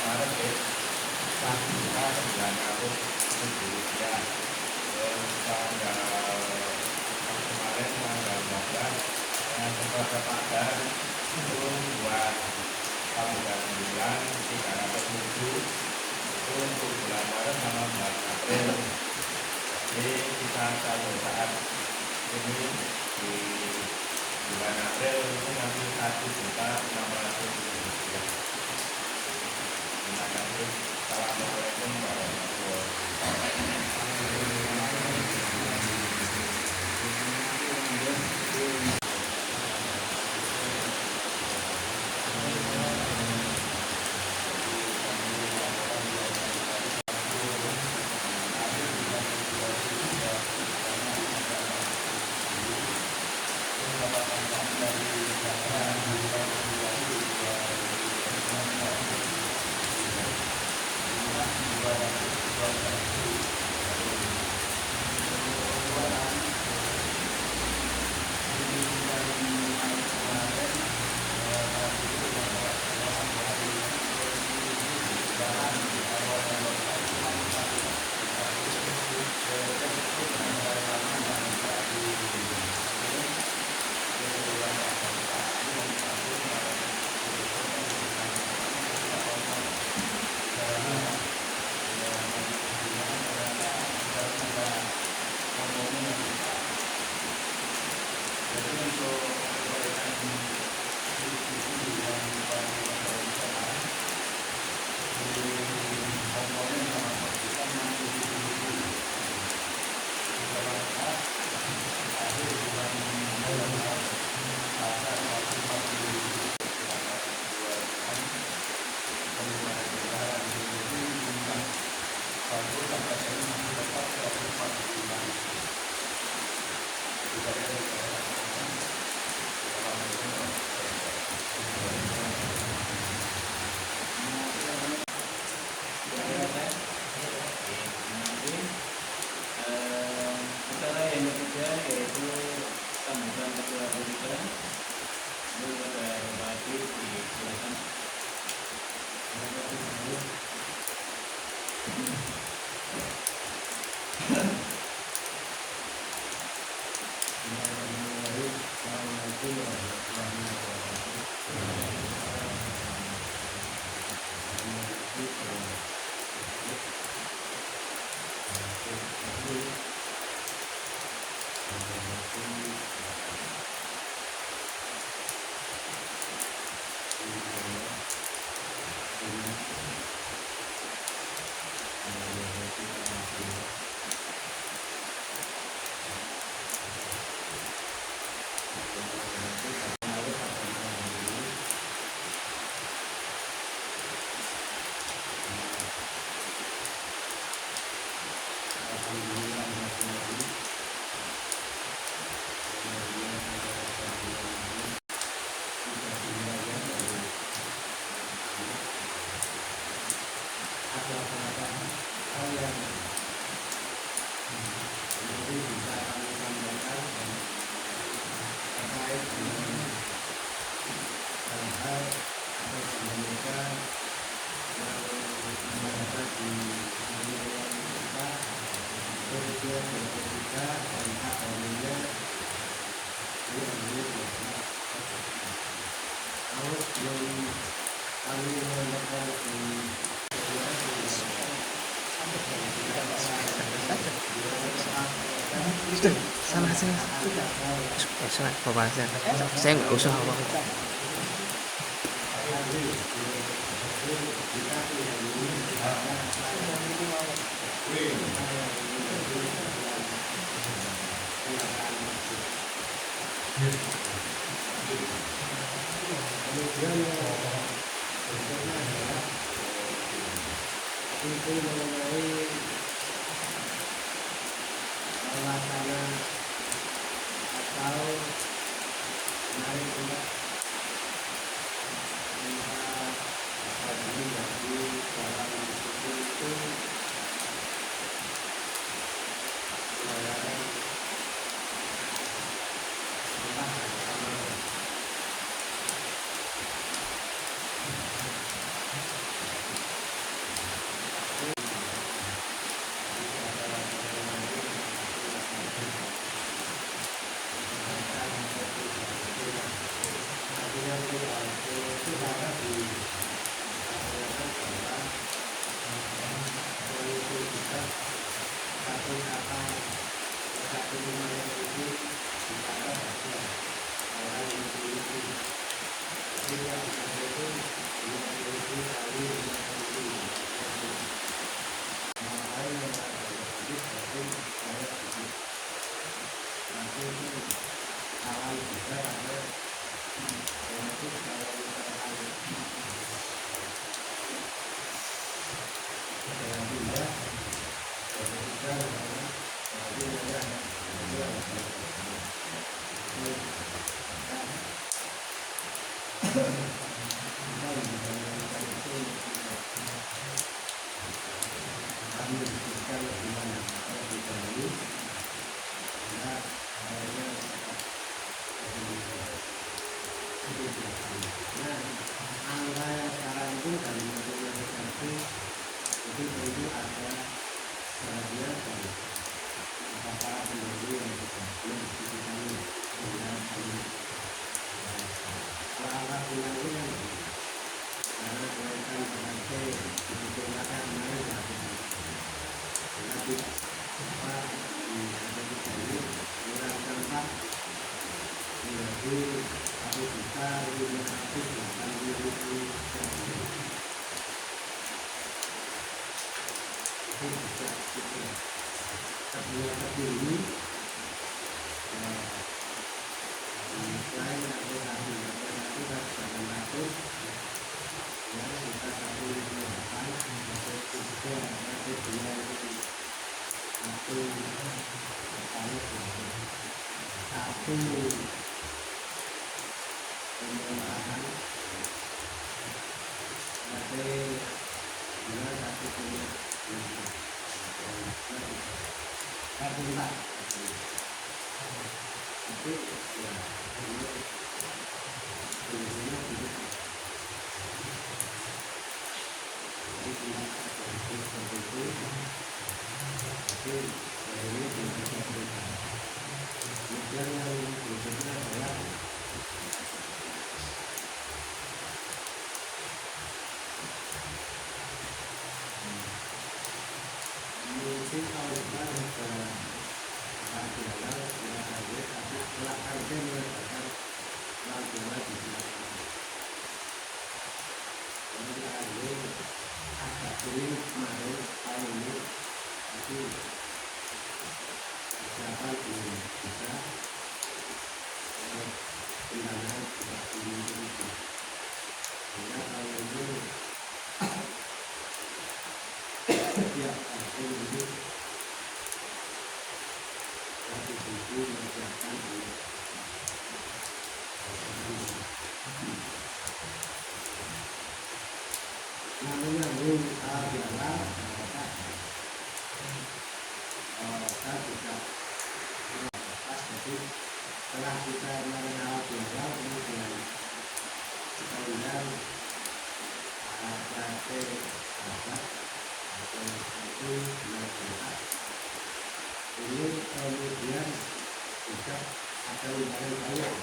Maret ya, 1 juta 900 ribu rupiah. Terus tanggal kemarin tanggal 12 setelah kepadaan itu buat tanggal 9 307 itu untuk bulan Maret sama bulan April. Jadi kita satu saat ini di bulan April itu nanti 1.600.000 rupiah. Terima kasih. Assalamualaikum warahmatullahi wabarakatuh. Sudah, sana sana. Sana, bapak saya nggak usah apa-apa. Itu mengenai wacana atau naik untuk bagi dalam itu pelayanan entah sama tapi juga itu terbuat tertinggi selain aplikasi kita sudah mengatur ya kita 158 untuk tiga atau dua itu satu satu pemerintahan ada dua satu punya satu empat tapi ya ini sebenarnya tidak jadi tidak seperti itu tapi ini tidak seperti kemudian yang berikutnya adalah mungkin kalau kita nasional tidak ada tapi setelah ada mengatakan nasional di sini ini agak sulit kemarin tahun ini tapi siapa belum bisa pendanaan tidak dimiliki sehingga tahun ini setiap tahun ini satu buku menyiapkan ini namanya Bung Biala saya juga pas jadi setelah kita mengenal Biala kemudian kita undang praktek sahabat atau itu belajar ini kemudian juga ada undangan balik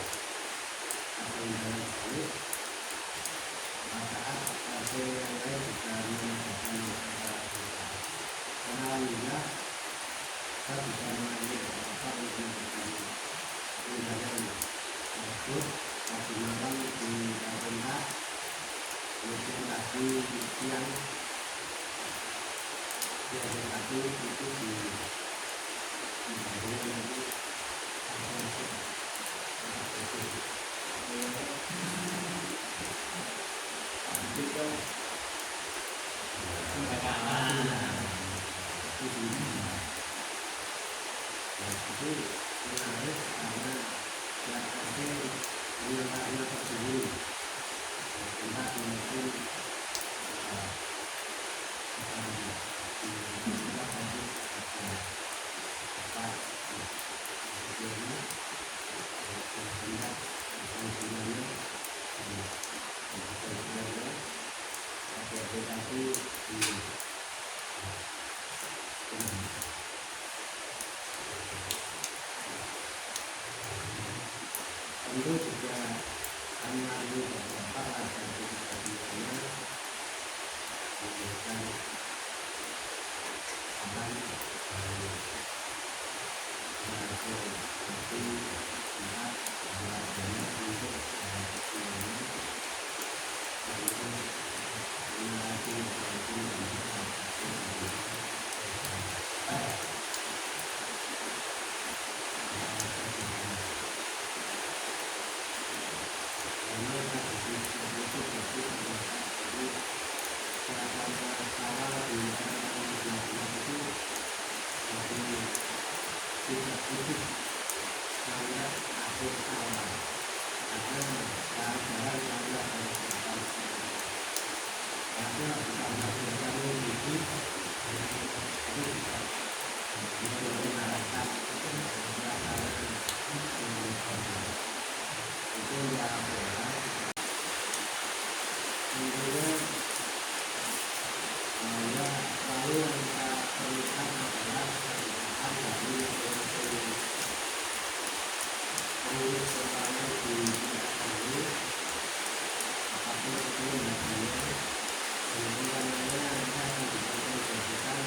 saat partai yang lain juga mengadakan alhamdulillah saya bisa mengambil beberapa untuk undangan tersebut tadi malam di Jakarta kemudian tadi siang tadi itu di itu menarik karena prakteknya penyelenggara tersebut tidak mungkin tentu juga kami mengambil beberapa ragam kebijakannya memberikan aman dari hasil seperti pihak warganya untuk semuanya tentu mengalami seperti tidak cukup hanya akhir awal karena jalan-jalan adalah ada tambah-tambah itu bisa mengarahkan itu yang adalah tentunya bahwa selalu yang kita perlukan adalah dari pengurus pertama di ini apapun itu namanya kemudiannya kita akan disampaikan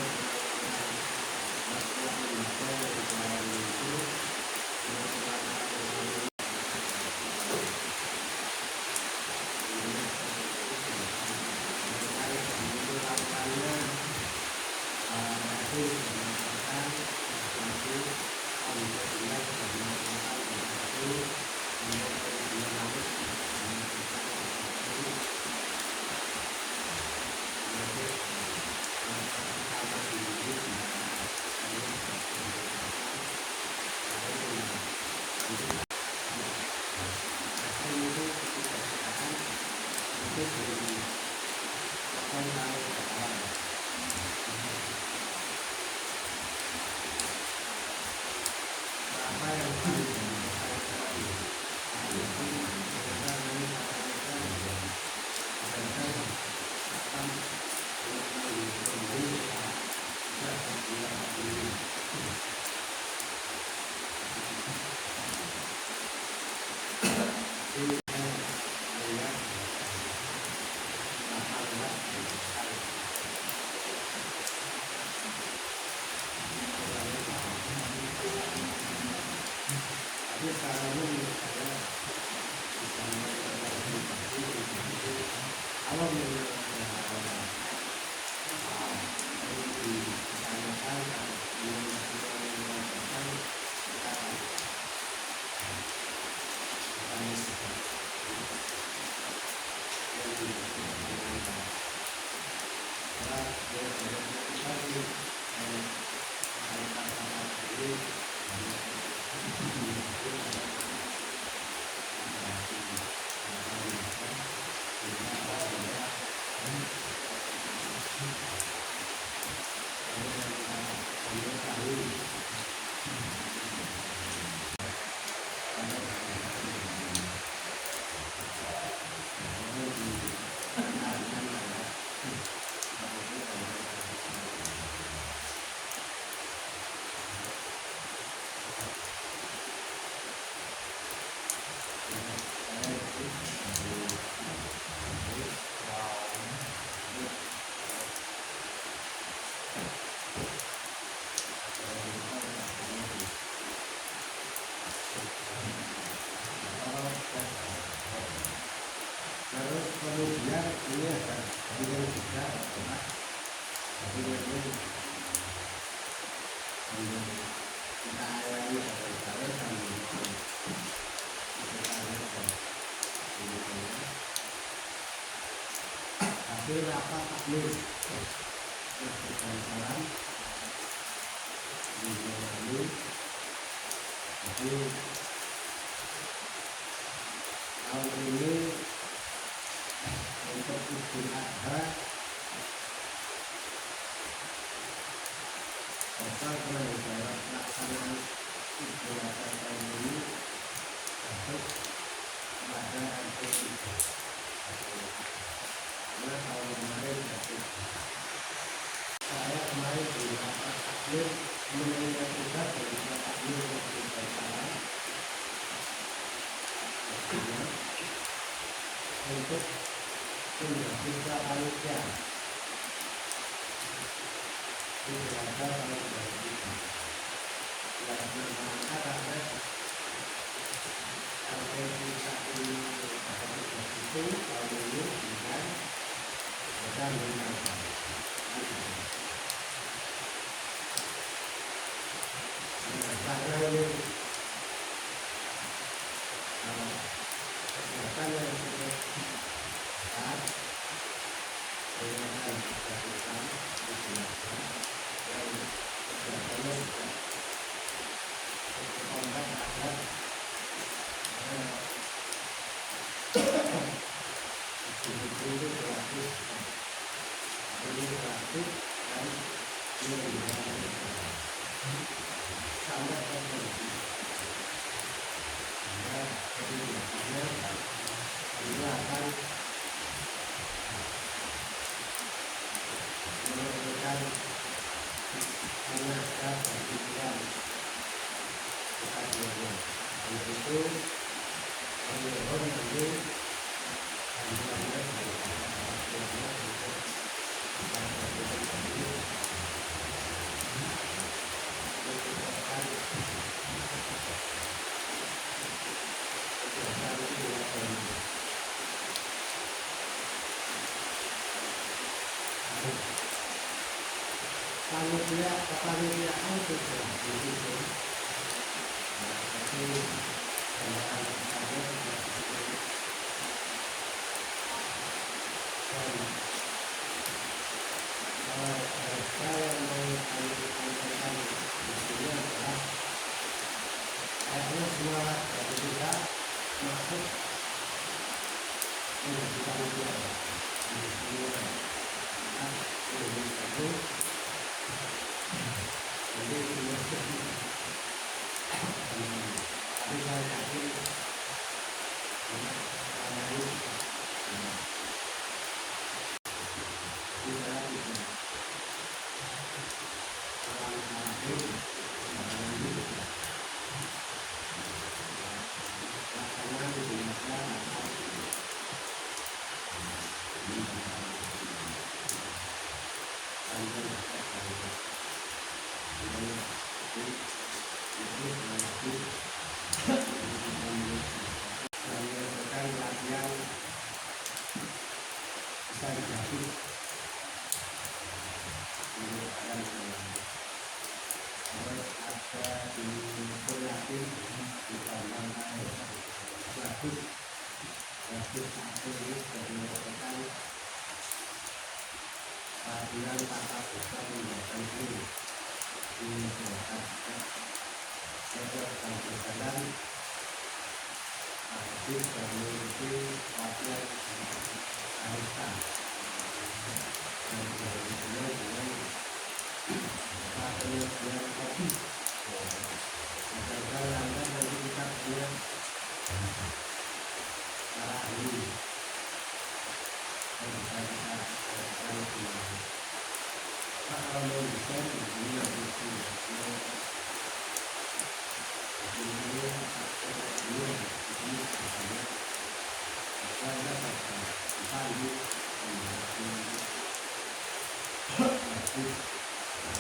masalah lembaga yang itu Terus kemudian ini ada dengan juga adalah ini kita alami sebagai sambil tapi rapat takmir salam di jadi tahun ini untuk Idul Adha total penanggalan pelaksanaan Idul Adha tahun ini untuk pada hari itu karena tahun kemarin saya kemarin di rapat takmir menerima tugas dari rapat takmir untuk salam untuk menjadi panitia Idul Adha tahun 2023 yang berangkat karena sampai kita ini itu tahun ini dengan kita menangkan karena ini kegiatan yang sudah saat dengan kegiatan digunakan dan kegiatannya juga kompak agar itu gratis dan sangat tertentu sehingga kebijakannya ini akan memberikan tenaga dan pikiran kita semua. Untuk itu kami mohon nanti kepanitiaan sudah disusun, tapi kendaraan saja tidak disusun. Dan saya mau sampaikan di sini adalah kayaknya semua dari kita masuk menjadi panitia di sini. Peradilan tata usaha menjadi ini sektor perjalanan hadis dan memiliki latihan arisan dan kemudian dengan penelitian kopi agar anda nanti kita punya para ahli yang bisa kita lakukan kembali. Kalau mau bisa ini nanti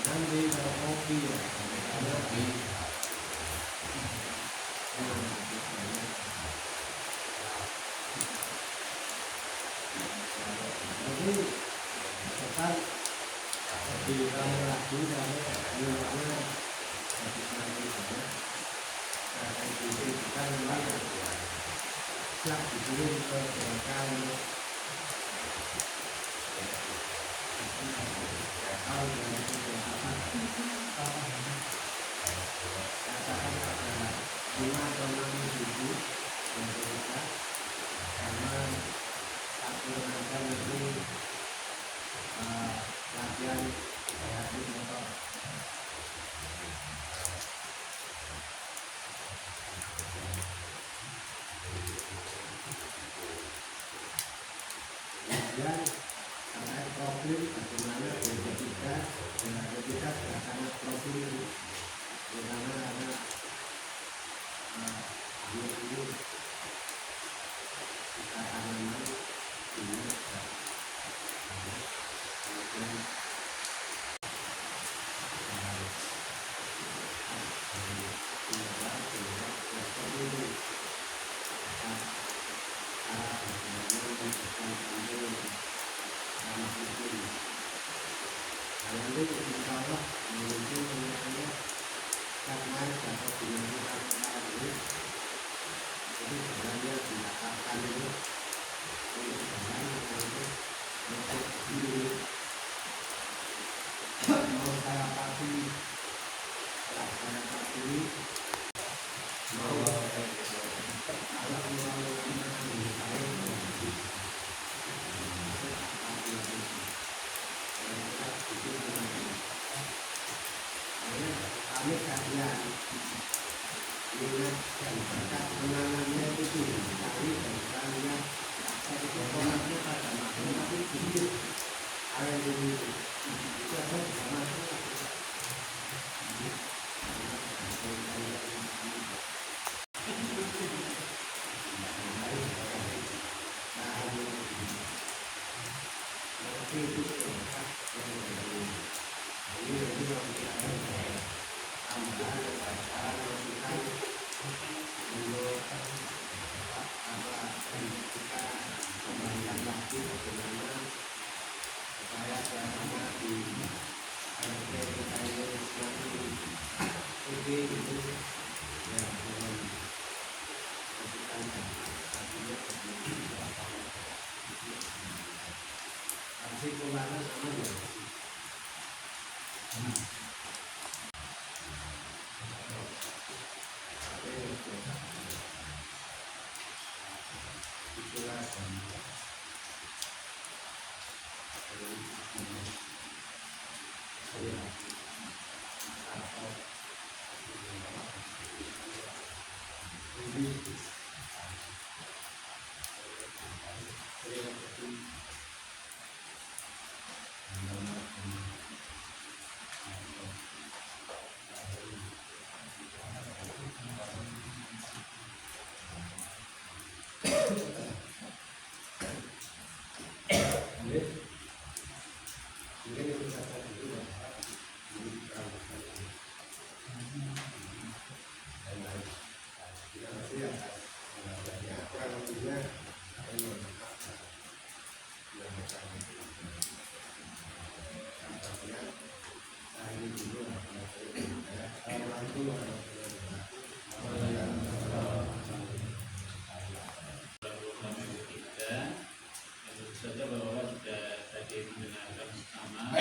nanti kalau kopi ya kopi jadi sekarang di dalam lagi dan gimana kita memang siap dikirim ke belakang katakan ada 5 atau 6 ribu yang berbeda karena satu rangkaian ini latihan di motor. Kemudian terkait profil bagaimana berbeda dengan berbeda sangat profil terutama karena ini kita tanaman ini kemudian nanti insya Allah menuju mengenai karena dapat dilakukan ini jadi sebenarnya dilakukan ini untuk jalan untuk diri mau saya pasti saya pasti mau kalau kami kajian minat dan berkat menangannya itu kami dan kalian jadi komponennya pada masing-masing sedikit ada yang itu ada sama Mungkin itu saja dulu Bapak. Ini perambahan ini. Dan kita masih akan mengajarnya kurang lebihnya saya mohon maaf yang macam itu. Contohnya saya ini dulu Assalamualaikum warahmatullahi wabarakatuh. Tentu saja bahwa sudah tadi mendengarkan bersama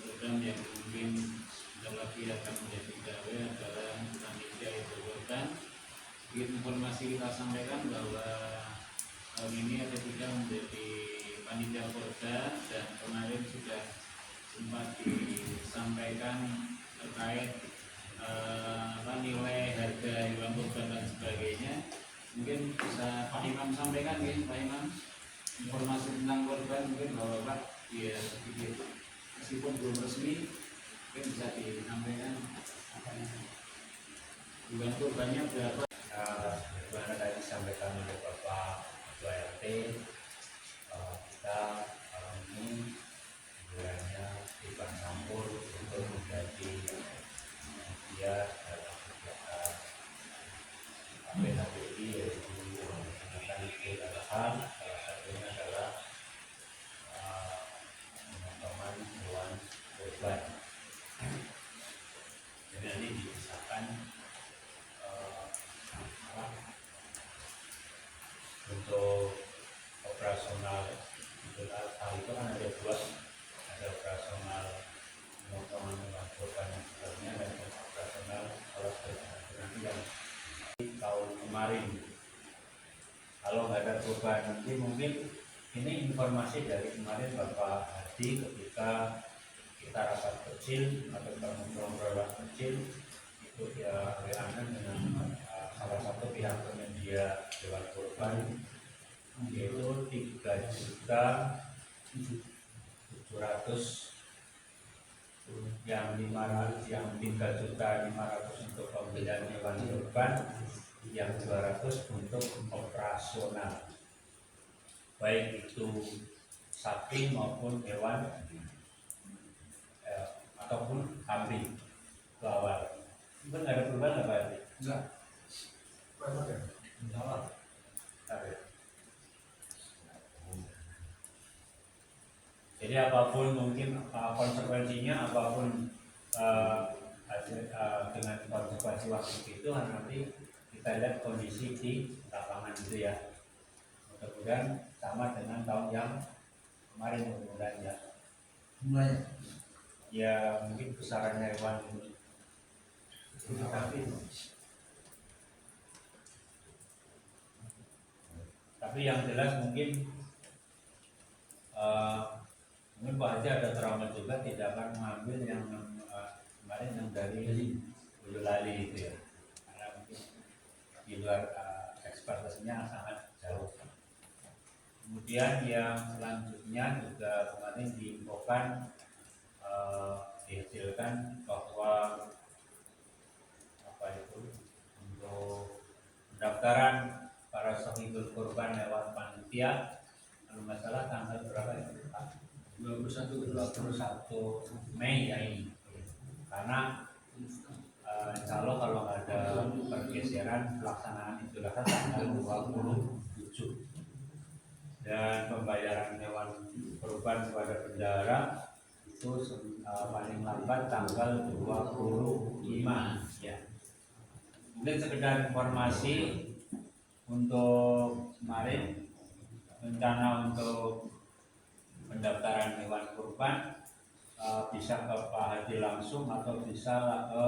program yang mungkin sebentar lagi akan menjadi gawe adalah panitia itu korban. Informasi kita sampaikan bahwa tahun ini ada juga menjadi panitia korban dan kemarin sudah sempat disampaikan terkait nilai harga hewan kurban dan sebagainya. Mungkin bisa Pak Imam sampaikan ya, Pak Imam, informasi tentang korban mungkin Bapak ya sedikit meskipun belum resmi mungkin bisa disampaikan hewan kurbannya berapa. Bagaimana tadi disampaikan oleh Bapak Ketua RT, kita tahun ini bulannya ikan campur untuk menjadi dia dalam kegiatan PHBI, yaitu menggunakan kegiatan salah satunya adalah pemotongan hewan kurban. Jadi nanti dipisahkan untuk operasional Idul Adha itu kan ada dua, ada operasional pemotongan hewan kurban yang sebelumnya dan operasional kalau nanti yang tahun kemarin. Kalau nggak ada perubahan nanti mungkin ini informasi dari kemarin Bapak Hadi ketika kita rapat kecil atau ngobrol kecil itu ya dengan salah satu pihak penyedia hewan kurban yaitu 3.700.000 yang 3.500.000 untuk pembelian hewan kurban, yang 200 untuk operasional baik itu sapi maupun hewan ataupun kambing itu awal. Itu nggak ada perubahan nggak Pak? Enggak. Mana ya? Enggak. Jadi apapun mungkin konsekuensinya, apapun dengan konsekuensi waktu itu nanti kita lihat kondisi di lapangan itu ya. Mudah-mudahan sama dengan tahun yang kemarin, mudah-mudahan ya. Mulai. Ya mungkin besarannya hewan tapi yang jelas mungkin mungkin Pak Haji ada trauma juga tidak akan mengambil yang kemarin yang dari Boyolali itu ya, karena mungkin di luar ekspektasinya sangat jauh. Kemudian yang selanjutnya juga kemarin diinfokan dihasilkan bahwa apa itu untuk pendaftaran para sahibul kurban lewat panitia kalau nggak salah tanggal berapa ya? 21 Mei ya ini. Karena insya Allah kalau nggak ada pergeseran pelaksanaan Idul Adha tanggal 27 dan pembayaran hewan kurban kepada bendahara itu paling lambat tanggal 25 ya. Mungkin sekedar informasi untuk kemarin rencana untuk pendaftaran hewan kurban bisa ke Pak Haji langsung atau bisa ke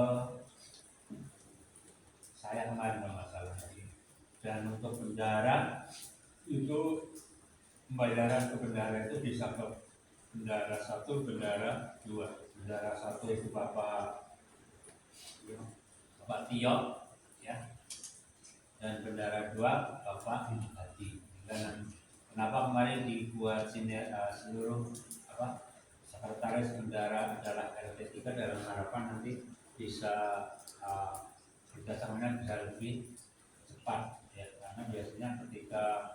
saya kemarin kalau nggak salah. Dan untuk bendahara itu pembayaran ke bendahara itu bisa ke bendahara 1, bendahara 2. Bendahara 1 itu Bapak Tio ya, dan bendahara 2 Bapak Hadi. Dan kenapa kemarin dibuat seluruh sekretaris bendahara adalah RT 3 dalam harapan nanti bisa kerjasamanya bisa lebih cepat ya, karena biasanya ketika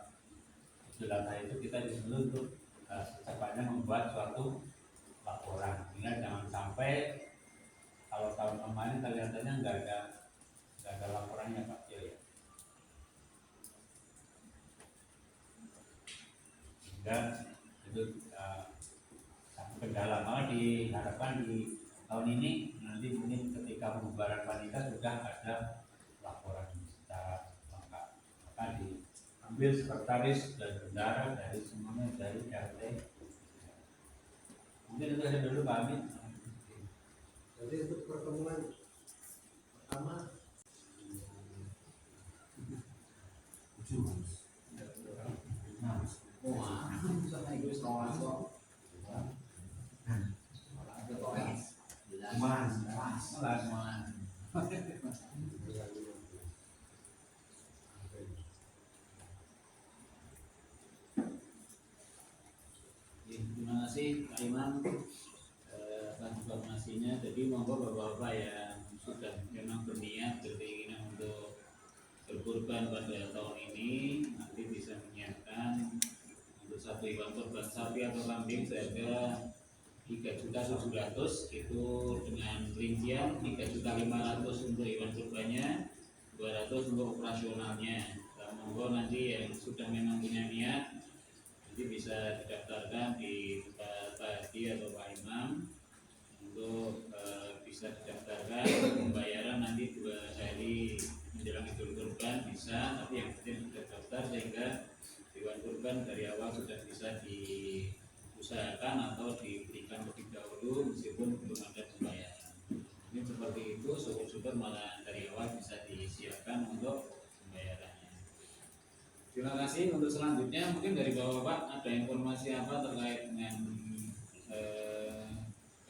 Idul Adha itu kita disuruh untuk secepatnya membuat suatu laporan, sehingga jangan sampai kalau tahun kemarin kelihatannya nggak ada laporannya Pak Cio ya. Sehingga itu satu kendala, malah diharapkan di tahun ini nanti mungkin ketika pembubaran panitia sudah ada laporan secara lengkap, maka diambil sekretaris dan bendara dari semuanya dari RT. Mungkin itu saja dulu Pak Amin. Jadi untuk pertemuan pertama Terima kasih Pak Imam atas informasinya. Jadi monggo bapak-bapak yang sudah memang berniat berkeinginan untuk berkurban pada tahun ini nanti bisa menyiapkan untuk satu hewan kurban sapi atau kambing seharga 3.700.000 itu dengan rincian 3.500.000 untuk hewan kurbannya, 200 untuk operasionalnya. Nah, monggo nanti yang sudah memang punya niat nanti bisa didaftarkan di Pak Haji atau Pak Imam untuk bisa didaftarkan. Pembayaran nanti 2 hari menjelang Idul Kurban bisa, tapi yang penting sudah daftar sehingga hewan kurban dari awal sudah bisa diusahakan atau diberikan lebih dahulu meskipun belum ada pembayaran. Ini seperti itu, syukur-syukur malah dari awal bisa disiapkan untuk pembayarannya. Terima kasih. Untuk selanjutnya mungkin dari Bapak-Bapak ada informasi apa terkait dengan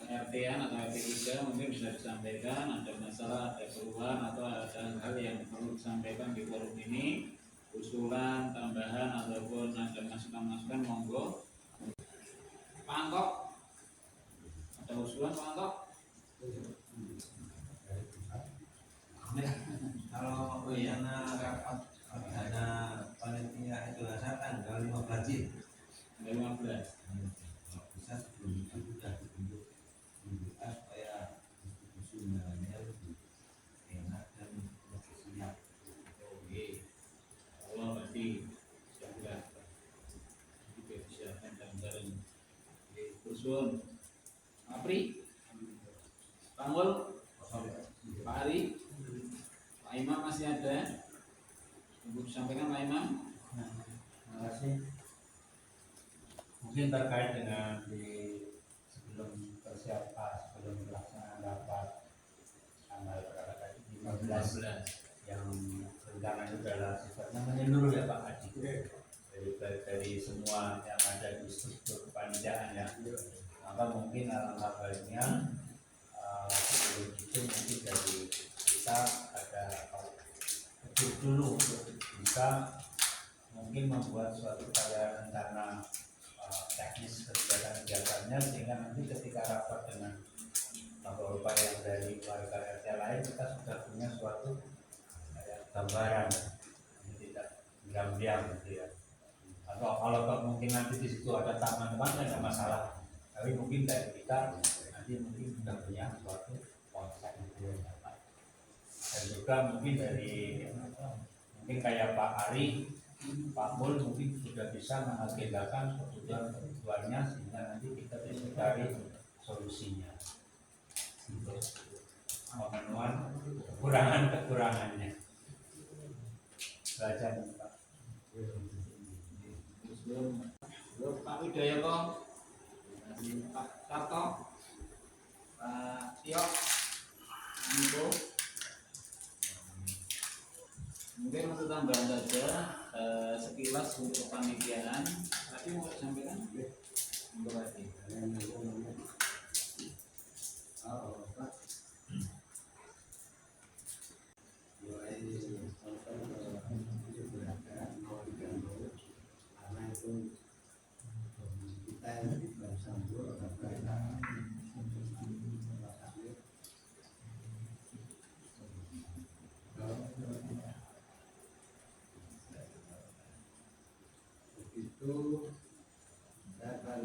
RT-an atau RT3 mungkin bisa disampaikan, ada masalah, ada keluhan atau ada hal yang perlu disampaikan di forum ini, usulan, tambahan ataupun ada masukan-masukan, monggo. Pak Angkok, ada usulan Pak Angkok? Kalau rencana rapat perdana panitia itu saya tanggal 15 Tanggal 15. Kalau bisa sebelum itu sudah dibentuk supaya usulnya lebih enak dan lebih siap. Oke, Allah berarti sudah juga disiapkan bareng. Oke, Kursun, Apri, Panggul, Pak Ari, Pak Imam masih ada? Untuk disampaikan Pak Imam? Terima kasih. Mungkin terkait dengan sebelum persiapan, sebelum pelaksanaan rapat tanggal berapa tadi 15 yang rencana itu adalah sifatnya menyeluruh ya Pak Haji. Dari semua yang ada di struktur kepanitiaan ya. Maka mungkin alangkah baiknya sebelum itu mungkin dari kita ada betul dulu untuk bisa mungkin membuat suatu kayak rencana teknis kegiatan-kegiatannya, sehingga nanti ketika rapat dengan bapak-bapak yang dari warga RT lain kita sudah punya suatu kayak gambaran, ini tidak diam-diam gitu ya. Atau kalau mungkin nanti di situ ada taman-taman tidak masalah, tapi mungkin dari kita nanti mungkin sudah punya suatu konsep itu yang dapat. Dan juga mungkin dari mungkin kayak Pak Ari, Pak Mul mungkin sudah bisa mengagendakan kebutuhan-kebutuhannya sehingga nanti kita bisa cari solusinya untuk pemenuhan kekurangannya. Belajar Pak. Pak Widoyoko, Pak Tarto, Pak Tio, Niko. Mungkin untuk tambahan saja sekilas untuk kepanitiaan, tapi mau sampaikan? Untuk tadi. itu dapat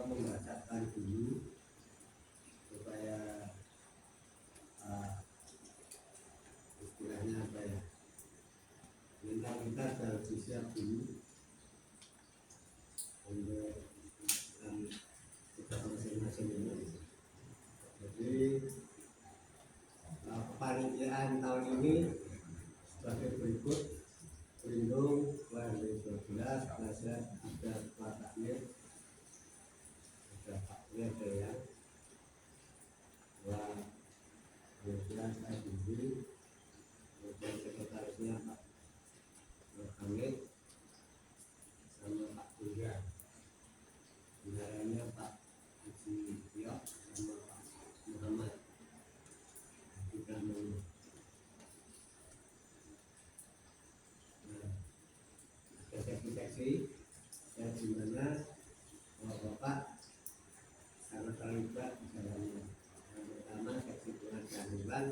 membacakan dulu supaya istilahnya apa ya, mental kita harus siap dulu untuk kita masing-masing ini. Jadi kepanitiaan tahun ini sebagai berikut: pelindung 2012, nasihat ada Pak Takmir, ada Pak Yaya, kemudian saya sendiri, kemudian sekretarisnya Pak Hamid, sama Pak Surya, benaranya Pak Haji Tio, sama Pak Muhammad. Kita mau ada seksi-seksi yang dimana Bapak sangat terlibat di dalamnya. Yang pertama seksi pengadilan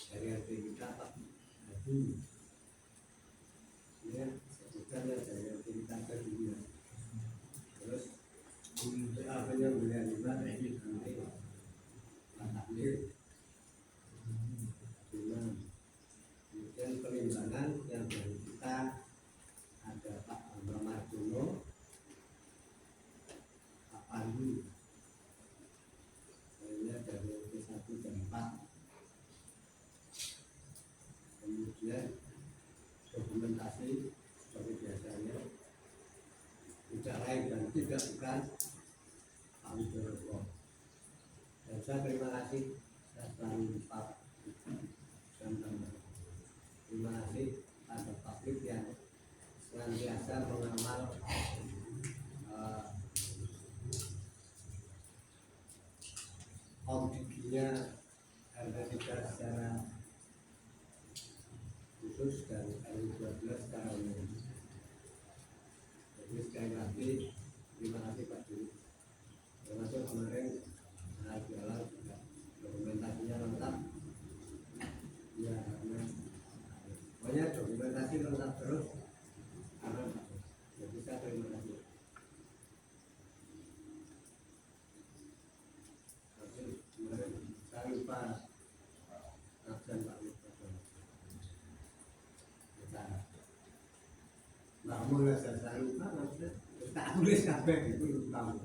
dari RT kita Pak Hadi, ya sebutkannya dari RT kita ke dunia. Terus untuk apa yang beliau libat nanti Pak Takmir, kemudian perimbangan yang dari kita ada Pak Bambang Marjono, Pak Pandu, lainnya dari P1 dan 4. Kemudian dokumentasi seperti biasanya tidak lain dan tidak bukan Pak Widodo. Dan saya terima kasih selalu Pak dan terima kasih pada publik yang senantiasa mengamal auditnya harga tiga secara khusus dan RW12 secara umum. Jadi sekali lagi terima kasih Pak Diri. Termasuk kemarin jalan juga dokumentasinya lengkap. Ya, karena pokoknya dokumentasi lengkap terus. Karena jadi saya terima kasih. Tapi kemarin saya lupa absen Pak Widodo. Bangun lah saya lupa maksudnya tak tulis kabeh itu lupa.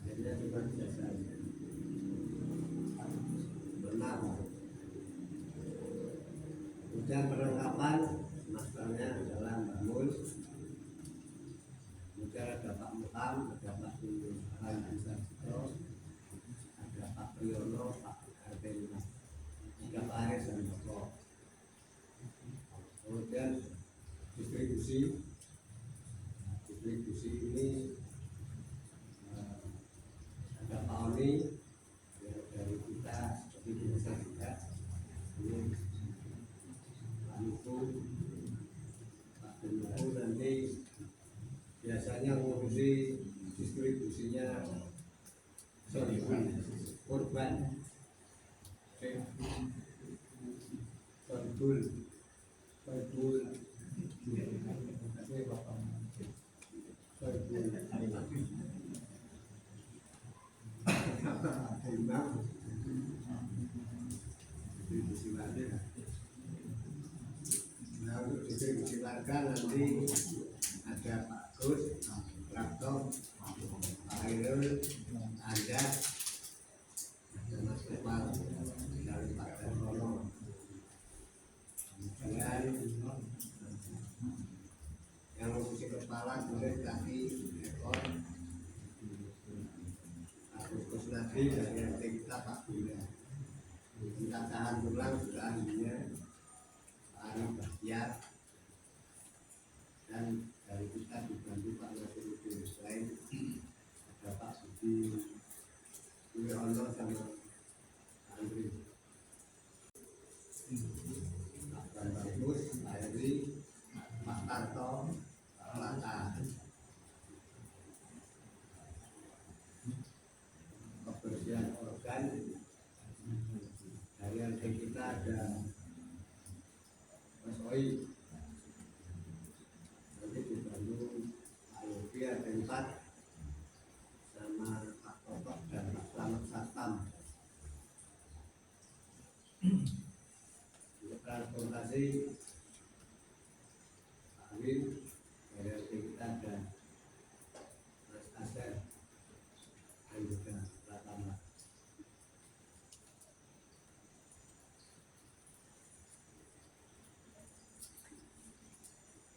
Jadi cuma biasa aja. Benar. Kemudian perlengkapan maskernya adalah Mbak Mus. Kemudian ada Pak Mutam, ada Pak Ansarjito, ada Pak Priyono, Pak Arvina, ada Pak Aris dan Bapak. Kemudian distribusi ini ada Pak Oni dari kita seperti biasa juga, ini Pak Nuku, Pak Nuku nanti biasanya ngurusi distribusinya korban nah, untuk distribusi warga nanti ada Pak Gus, Rakto, Pak Hairul, Anda, ada Mas Kepal, dari Pak Darmono. Dan yang ngurusi kepala, kulit, kaki, ekor, Agus Nabi dari RT kita Pak Bunda. Pencacahan tulang juga ahlinya Pak Ari Bahtiar, dan dari kita dibantu Pak Nasiruddin. Selain ada Pak Budi Wiryono sama Pak Andri, Pak Bagus, Pak Heri, Pak Tarto, Pak Lata. Kebersihan organ dari RT kita ada Ustadz sama Pak Toto dan Pak Selamat Satam untuk transportasi. Pak Amin dari kita ada Mas Asep dan juga Pratama.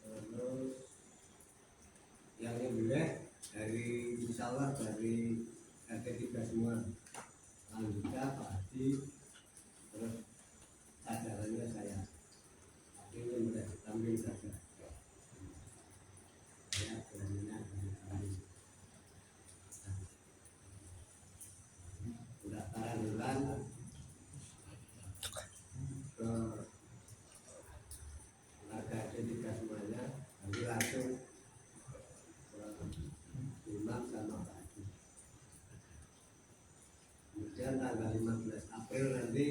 Terus yang boleh dari insya Allah dari RT 3 semua, lanjutnya Pak Haji, terus cadangannya saya. Tapi ini boleh tampil saja. Saya beraninya dari kami. Pendaftaran bulan ke warga RT 3 semuanya, nanti langsung Imam sama Pak Haji. Kemudian tanggal 15 April nanti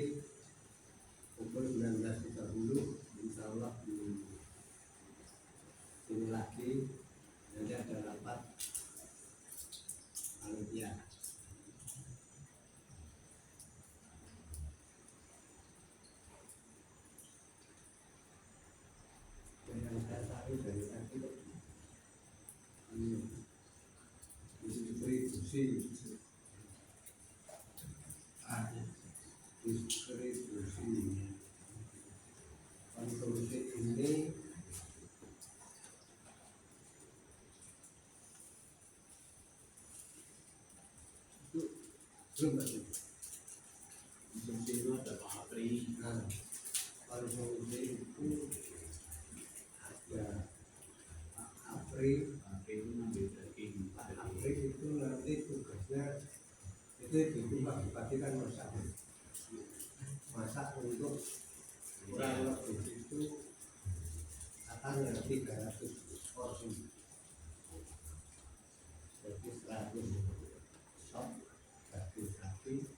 pukul 19.30 insya Allah di sini lagi nanti ada rapat panitia. Yang saya tahu dari tadi distribusi konsumsi ini itu belum ada. Konsumsi itu ada Pak Apri. Nah, konsumsi itu ada Pak Apri. Pak Apri itu ngambil daging. Pak Apri itu nanti tugasnya itu bagi-bagikan masak untuk kurang lebih itu akan 300 porsi, jadi 100 sop daging sapi,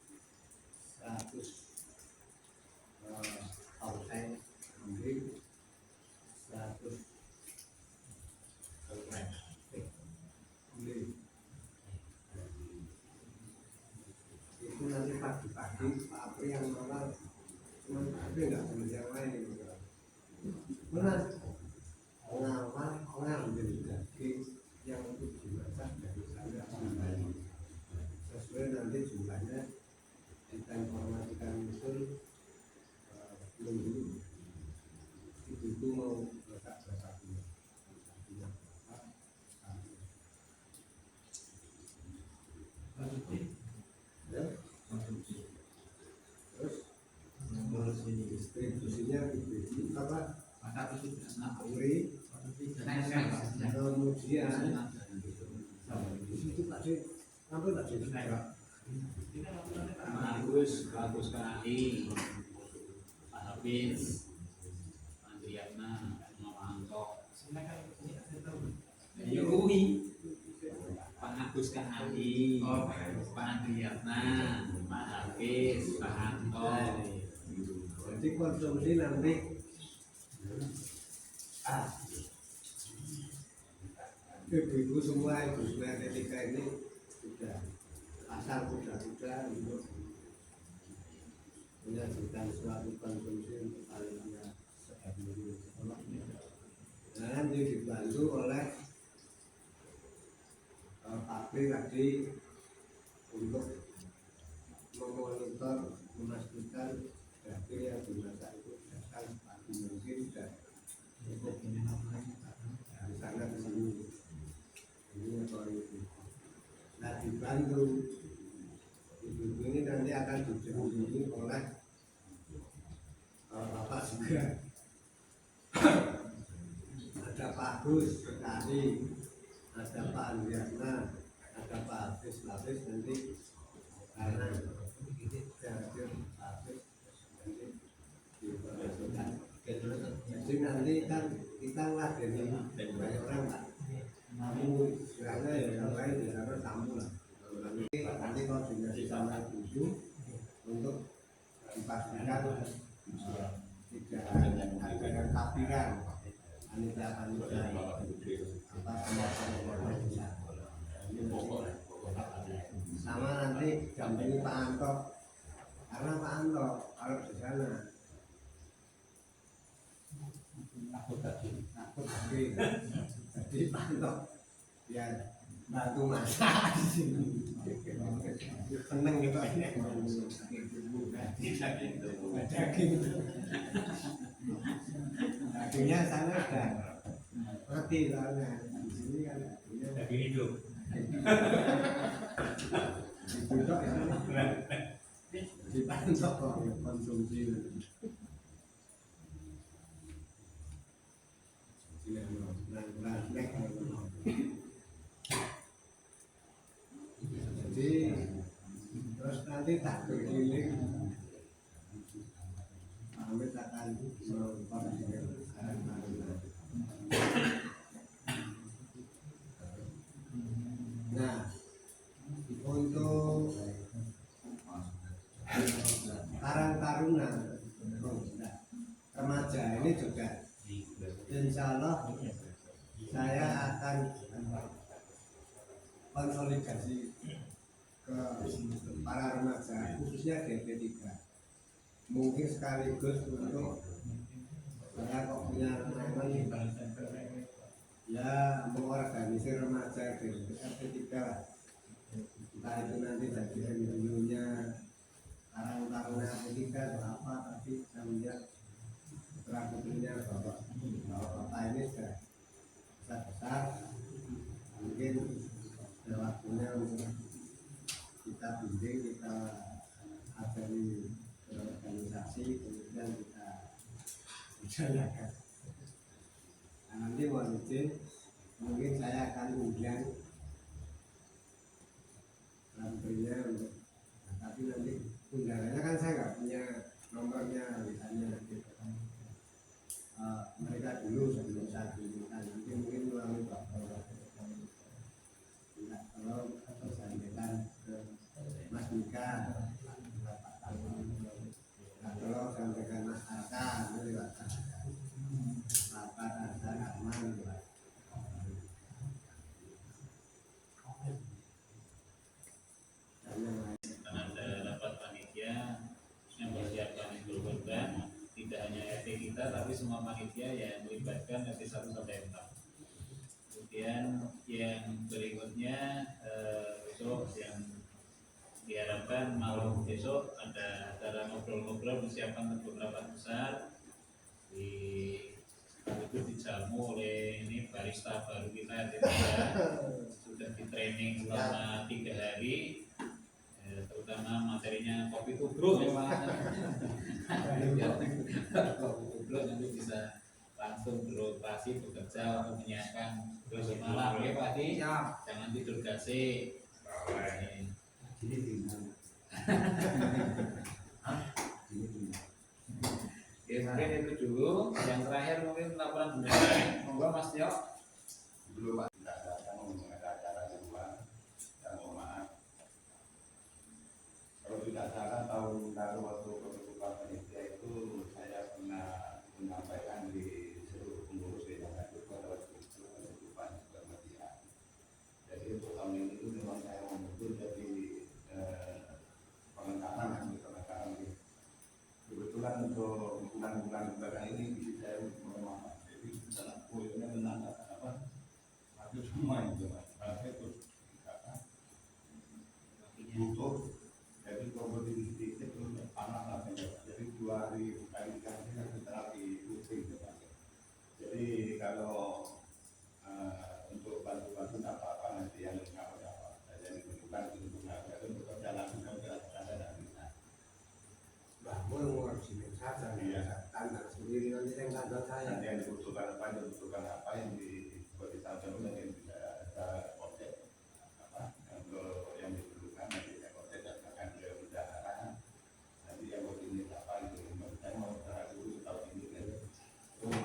100 tongseng kambing, 100 tongseng kambing. Itu nanti pagi-pagi Pak Apri yang malam, tapi nggak ada yang lain. Benar, mengambil daging yang untuk dimasak dari sana sesuai nanti jumlahnya kita informasikan betul. Nunggu itu mau masak berapa bulan. Terus distribusinya itu apa? Apri, kemudian di situ tadi hampir tak jadi Pak Agus KAI, Pak Hafiz, Pak Andriana, Mama Angkok. Pak Agus KAI, Pak Andriana, Pak Hafiz, Pak Angkok. jadi konsumsi nanti ibu-ibu semua, ibu semua ketika ini sudah asal kuda-kuda untuk menyajikan suatu konsumsi untuk kalian sehari-hari sekolahnya. Dan nanti dibantu oleh Pak Pri tadi untuk memonitor, memastikan daging yang dimasak itu datang pagi mungkin dan cukup dari sana ke sini. Ini apa itu? Nah, dibantu ibu ini nanti akan didampingi oleh Bapak juga. Ada Pak Agus tadi, ada Pak Andriana, ada Pak Hafiz nanti karena hadir Pak Hafiz nanti diinformasikan. Jadi nanti kan kita ladeni banyak orang Pak. Tamu istilahnya ya yang lain di sana tamu lah. Nanti koordinasi sama ibu untuk dipastikan tidak ada kafiran panitia apa semua dampingi Pak Anto, karena Pak Anto kalau di sana takut lagi, jadi Pak Anto ya bantu masak di sini. Seneng gitu ini. Dagingnya sana udah mati soalnya. Di sini kan dagingnya Daging hidup. dibudok ya. Dipantau kok konsumsi. Jadi terus nanti tak bergiling Amit akan mengkoordinir nah untuk Karang Taruna remaja ini juga insya Allah saya akan konsolidasi ke para remaja khususnya DP3 mungkin sekaligus untuk saya kok punya teman ya mengorganisir remaja di DP3 entah itu nanti jadi MU-nya Karang Taruna DP3 atau apa tapi saya melihat putra-putrinya bapak ini sudah besar mungkin ada waktunya untuk kita bimbing, kita ajari organisasi, kemudian kita jalankan. Nah, nanti mohon izin, mungkin saya akan undang menterinya untuk, nah, tapi nanti undangannya kan saya nggak punya nomornya, misalnya gitu. Mereka dulu sebelum saya kirimkan, nanti mungkin melalui bapak kalau sampaikan ke Mas Mika, kalau sampaikan Mas Arka, itu lewat Bapak Arka Arman. Karena ada rapat panitia yang mempersiapkan Idul Kurban, tidak hanya RT kita tapi semua panitia yang melibatkan RT 1 sampai 4. Kemudian yang berikutnya besok yang diharapkan malam besok ada acara ngobrol-ngobrol persiapan untuk rapat besar itu dijamu oleh ini barista baru kita sudah di training selama 3 hari terutama materinya kopi tubruk ya Pak. Kopi tubruk nanti bisa langsung beroperasi bekerja untuk menyiapkan terus malam ya Pak Di. Jangan tidur gasik. Oke, mungkin itu dulu. Yang terakhir mungkin laporan bendera. Monggo Mas Tio. Belum Pak, tidak datang ada acara di luar dan mohon maaf. Kalau tidak salah tahun lalu waktu ketua panitia itu saya pernah menyampaikan di seluruh pengurus di Jakarta itu pada waktu itu penutupan kemudian. Jadi untuk tahun ini itu memang saya membentuk jadi pengenalan ini. Kebetulan untuk bulan-bulan belakang ini saya memang jadi dalam poinnya menangkap apa? Itu semua itu Mas. Itu apa? Butuh. Jadi kompetisi itu panas rasanya. Jadi 2 hari sekali kan terapi rutin. Jadi kalau untuk bantu-bantu apa-apa nanti yang apa jadi bukan untuk bekerja langsung dengan saya dan bisa. Bangun ngurusin saja, tanda sendiri nanti yang tanda saya. Nanti yang dibutuhkan apa yang dibuat di sana yang bisa ada objek apa yang diperlukan nanti saya objek dan akan ke bendahara nanti yang begini apa itu saya mau berharap dulu tahun ini kan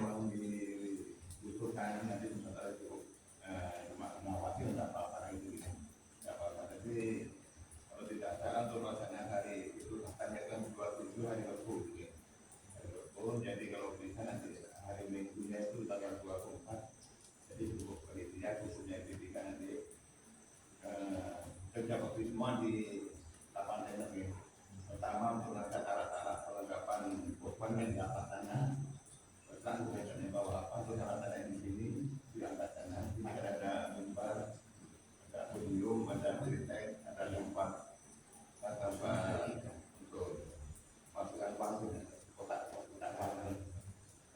mau dibutuhkan nanti sementara itu mengawasi apa itu apa tapi kalau tidak salah untuk melaksanakan hari itu akan kan 27 hari Rabu jadi kalau bisa nanti hari Minggunya itu tanggal 24 jadi cukup panitia khususnya pendidikan nanti kerja waktu semua di lapangan konten dapat tanah bahkan kaitannya bahwa apa itu dapat tanah di sini diangkat tanah jadi ada mimbar, ada podium, ada kritek, ada lempar untuk masukan panggung kotak-kotak panggung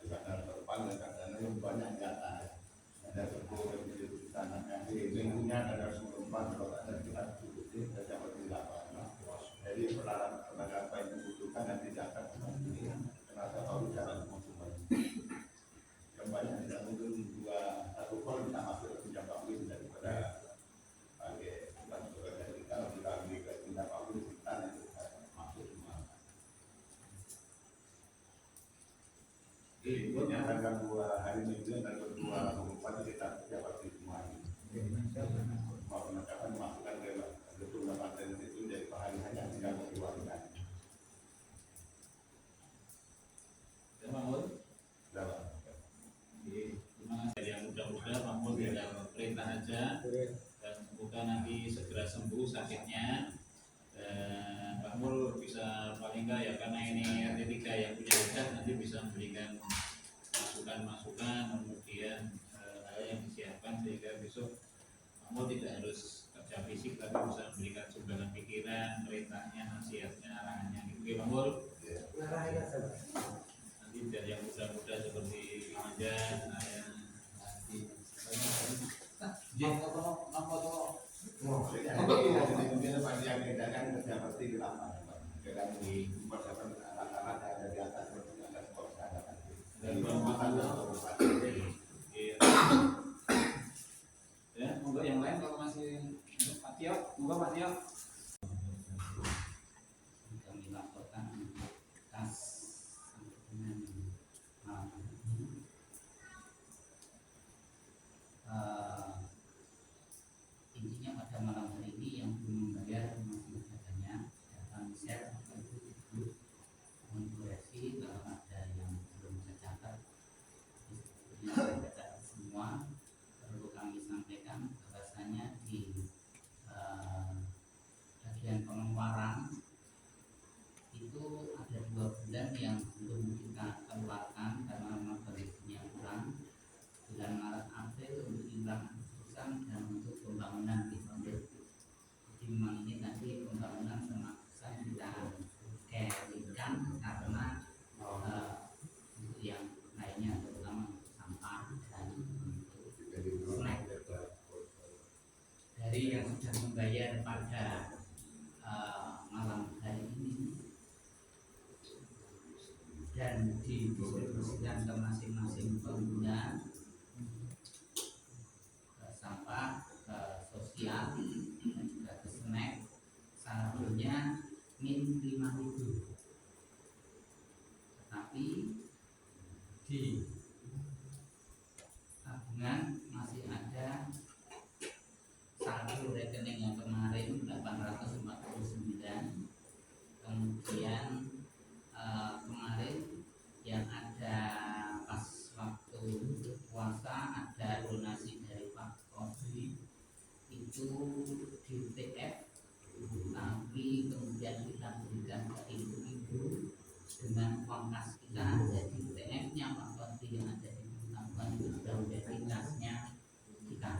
ada terpang dan yang banyak di atas ada sebuah di tanah di lingkungan ada sumber kalau ada kita tutup dan dapat dilakukan jadi peralatan apa yang dibutuhkan dan tidak akan kenapa tahu jalan konsumen yang banyak tidak mungkin satu kol bisa masuk ke tindak pabrik daripada pakai dari kalau kita ambil ke tindak pabrik kita nanti masuk semua. Ini tanggal 2 hari Minggu dan kedua pagi kita dapat semua ini. Mau penetapan masukkan ke betul paten itu dari hanya tinggal dikeluarkan. Terima kasih yang mudah-mudahan Pak Mul tinggal perintah aja dan semoga nanti segera sembuh sakitnya dan Pak Mul bisa paling enggak ya karena ini RT 3 yang punya hajat nanti bisa memberikan masukan-masukan kemudian hal yang disiapkan sehingga besok Pak Mul tidak harus kerja fisik tapi bisa memberikan sumbangan pikiran, perintahnya, nasihatnya, arahannya gitu ya Pak Mul. Nanti biar yang muda-muda seperti Anja, saya ya, untuk yang lain kalau masih Pak Tio, moga Pak Tio. Kami laporkan kas dengan intinya pada malam hari ini yang belum membayar masih katanya datang share itu mengkoreksi kalau ada yang belum tercatat tercatat semua perlu kami sampaikan bahwasanya di bagian pengeluaran itu ada 2 bulan yang belum kita keluarkan karena memang kondisinya kurang bulan Maret April untuk iuran urusan dan untuk pembangunan di Pondok. Jadi memang ini nanti pembangunan termaksa kita kehadiran karena untuk yang lainnya terutama untuk sampah dan untuk snack dari yang sudah membayar pada malam hari ini dan didistribusikan ke masing-masing pengguna ke sampah, ke sosial dan juga ke snack saldonya min 5.000 tetapi di tabungan masih ada saldo rekening yang kemarin 849 kemudian kemarin yang ada pas waktu puasa ada donasi dari Pak Kodri itu di TF tapi kemudian kita berikan ke ibu-ibu dengan uang kas kita jadi TF nya Pak Kodri yang ada di tabungan itu sudah menjadi kasnya kita.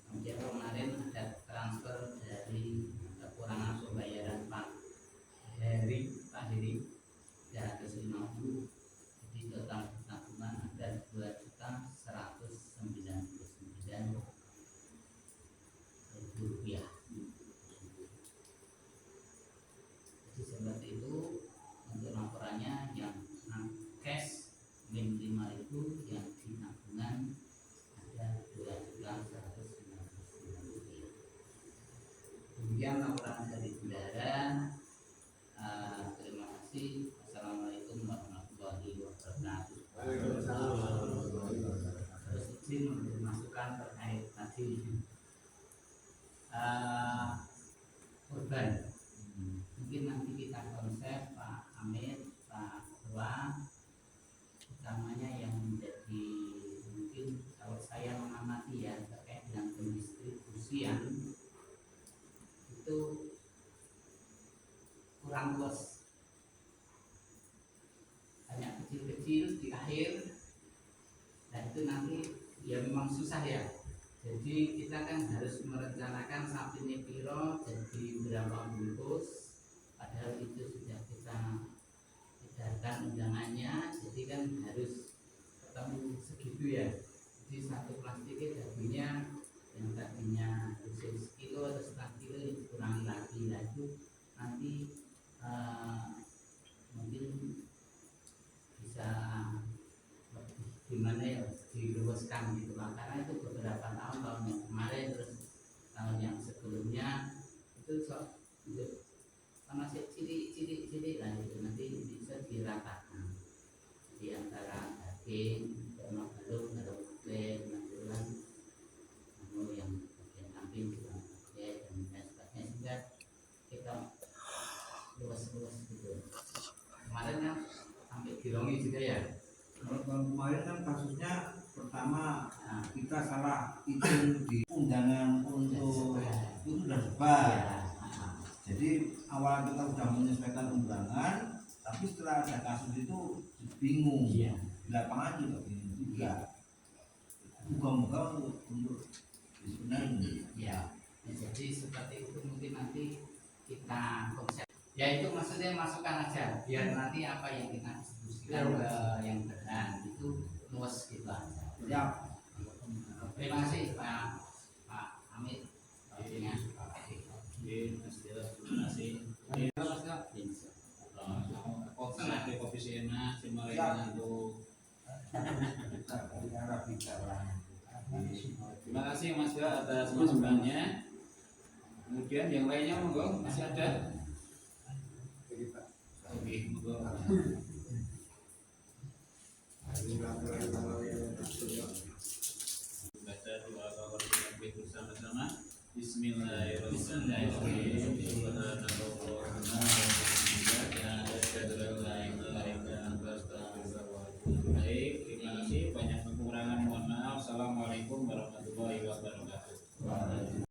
Kemudian kemarin ada transfer dari kekurangan pembayaran Pak Heri 250 jadi total tabungan ada 2.199.000 rupiah. Jadi seperti itu untuk laporannya yang cash min 5.000 yang di tabungan ada 2.199.000 rupiah. Kemudian laporan dari bendara. Terima kasih. Assalamualaikum warahmatullahi wabarakatuh. Terus izin memberi masukan terkait tadi korban. Mungkin nanti kita konsep Pak Amir, Pak Ketua, utamanya yang menjadi mungkin kalau saya mengamati ya terkait dengan pendistribusian itu kurang luas memang susah ya. Jadi kita kan harus merencanakan sapi ini piro, jadi berapa bungkus. Padahal itu sudah kita edarkan undangannya, jadi kan harus ketemu segitu ya. Jadi satu plastiknya dagingnya yang tadinya usia sekilo atau setengah kilo dikurangi lagi. Nah itu nanti mungkin bisa gimana ya, diluaskan gitu lah, karena itu beberapa tahun yang kemarin terus tahun yang sebelumnya itu sama cilik lah itu nanti bisa diratakan di antara daging sama belum ada kulit nantulan yang bagian samping juga kulit dan sebagainya, sehingga kita luas gitu. Kemarin kan sampai dirongi juga ya. Kalau tahun kemarin kan kasusnya pertama kita salah hitung di undangan untuk itu sudah sebar. Jadi awal kita sudah menyesuaikan undangan, tapi setelah ada kasus itu bingung. Di lapangan juga bingung juga. Moga-moga untuk sebenarnya. Ya, jadi seperti itu mungkin nanti kita konsep. Ya itu maksudnya masukkan aja, biar nanti apa yang kita diskusikan ke yang benar itu luas gitu aja. Ya. Terima kasih Pak Amit. Terima kasih. Terima kasih. Kopi enak, cuma untuk. Terima kasih Mas Yo atas masukannya. Kemudian yang lainnya monggo, masih ada? Oke, monggo. Baca doa kawan bersama-sama. Bismillahirrahmanirrahim. Baik, terima kasih. Banyak kekurangan, mohon maaf. Assalamualaikum warahmatullahi wabarakatuh.